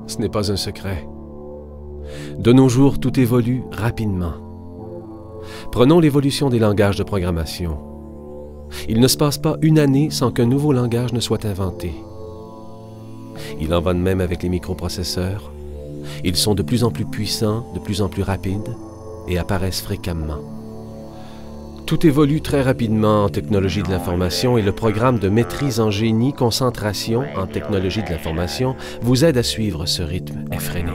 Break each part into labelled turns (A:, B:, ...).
A: Ce n'est pas un secret. De nos jours, tout évolue rapidement. Prenons l'évolution des langages de programmation. Il ne se passe pas une année sans qu'un nouveau langage ne soit inventé. Il en va de même avec les microprocesseurs. Ils sont de plus en plus puissants, de plus en plus rapides et apparaissent fréquemment. Tout évolue très rapidement en technologie de l'information et le programme de maîtrise en génie concentration en technologie de l'information vous aide à suivre ce rythme effréné.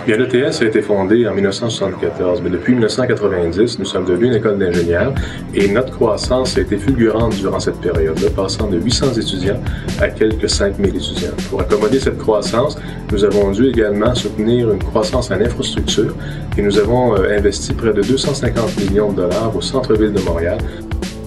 B: Bien, l'ETS a été fondé en 1974, mais depuis 1990, nous sommes devenus une école d'ingénieurs et notre croissance a été fulgurante durant cette période-là, passant de 800 étudiants à quelques 5000 étudiants. Pour accommoder cette croissance, nous avons dû également soutenir une croissance en infrastructure et nous avons investi près de 250 millions de dollars au centre-ville de Montréal.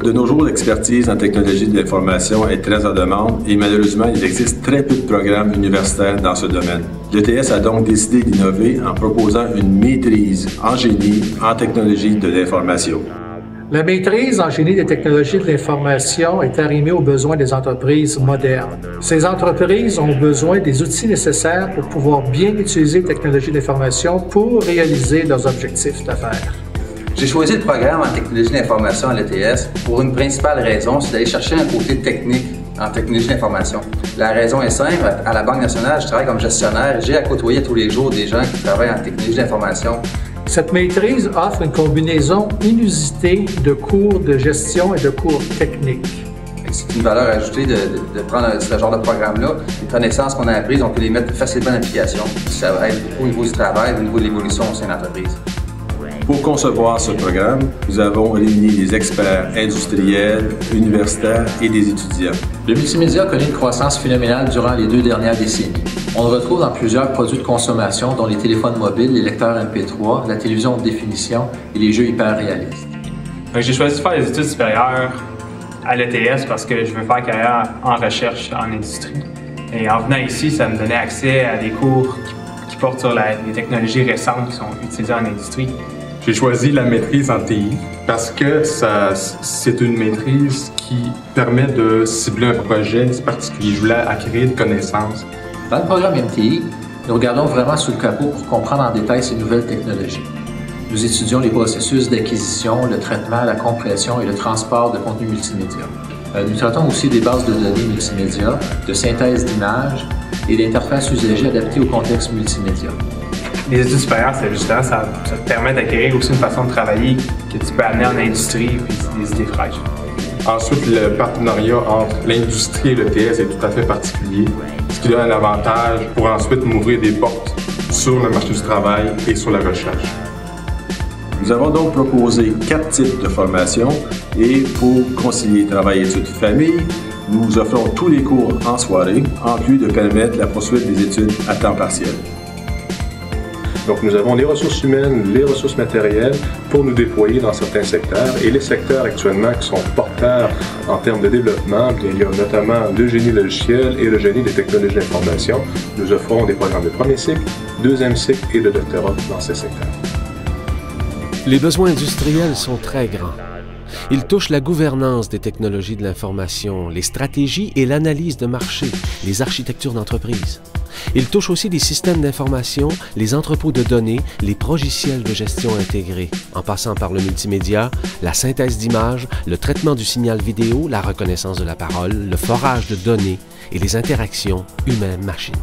C: De nos jours, l'expertise en technologie de l'information est très en demande et malheureusement, il existe très peu de programmes universitaires dans ce domaine. L'ETS a donc décidé d'innover en proposant une maîtrise en génie en technologie de l'information.
D: La maîtrise en génie des technologies de l'information est arrimée aux besoins des entreprises modernes. Ces entreprises ont besoin des outils nécessaires pour pouvoir bien utiliser les technologies de l'information pour réaliser leurs objectifs d'affaires.
E: J'ai choisi le programme en technologie de l'information à l'ETS pour une principale raison, c'est d'aller chercher un côté technique en technologie de l'information. La raison est simple, à la Banque nationale, je travaille comme gestionnaire, j'ai à côtoyer tous les jours des gens qui travaillent en technologie de l'information.
D: Cette maîtrise offre une combinaison inusitée de cours de gestion et de cours techniques.
E: C'est une valeur ajoutée de prendre ce genre de programme-là. Les connaissances qu'on a apprises, on peut les mettre facilement en application. Ça va être au niveau du travail, au niveau de l'évolution au sein de l'entreprise.
C: Pour concevoir ce programme, nous avons réuni des experts industriels, universitaires et des étudiants.
F: Le multimédia a connu une croissance phénoménale durant les 2 dernières décennies. On le retrouve dans plusieurs produits de consommation, dont les téléphones mobiles, les lecteurs MP3, la télévision haute définition et les jeux hyper réalistes.
G: J'ai choisi de faire des études supérieures à l'ETS parce que je veux faire carrière en recherche en industrie. Et en venant ici, ça me donnait accès à des cours qui portent sur les technologies récentes qui sont utilisées en industrie.
B: J'ai choisi la maîtrise en TI parce que c'est une maîtrise qui permet de cibler un projet particulier. Je voulais acquérir de connaissances.
F: Dans le programme MTI, nous regardons vraiment sous le capot pour comprendre en détail ces nouvelles technologies. Nous étudions les processus d'acquisition, le traitement, la compression et le transport de contenu multimédia. Nous traitons aussi des bases de données multimédia, de synthèse d'images et d'interfaces usagées adaptées au contexte multimédia.
G: Les études supérieures, c'est justement, ça te permet d'acquérir aussi une façon de travailler que tu peux amener en industrie puis des idées fraîches.
B: Ensuite, le partenariat entre l'industrie et l'ETS est tout à fait particulier, ce qui donne un avantage pour ensuite m'ouvrir des portes sur le marché du travail et sur la recherche.
C: Nous avons donc proposé 4 types de formations et pour concilier travail, études, famille, nous offrons tous les cours en soirée, en plus de permettre la poursuite des études à temps partiel.
B: Donc, nous avons les ressources humaines, les ressources matérielles pour nous déployer dans certains secteurs. Et les secteurs actuellement qui sont porteurs en termes de développement, il y a notamment le génie logiciel et le génie des technologies de l'information. Nous offrons des programmes de premier cycle, deuxième cycle et de doctorat dans ces secteurs.
A: Les besoins industriels sont très grands. Ils touchent la gouvernance des technologies de l'information, les stratégies et l'analyse de marché, les architectures d'entreprise. Ils touchent aussi les systèmes d'information, les entrepôts de données, les logiciels de gestion intégrés, en passant par le multimédia, la synthèse d'images, le traitement du signal vidéo, la reconnaissance de la parole, le forage de données et les interactions humaines-machines.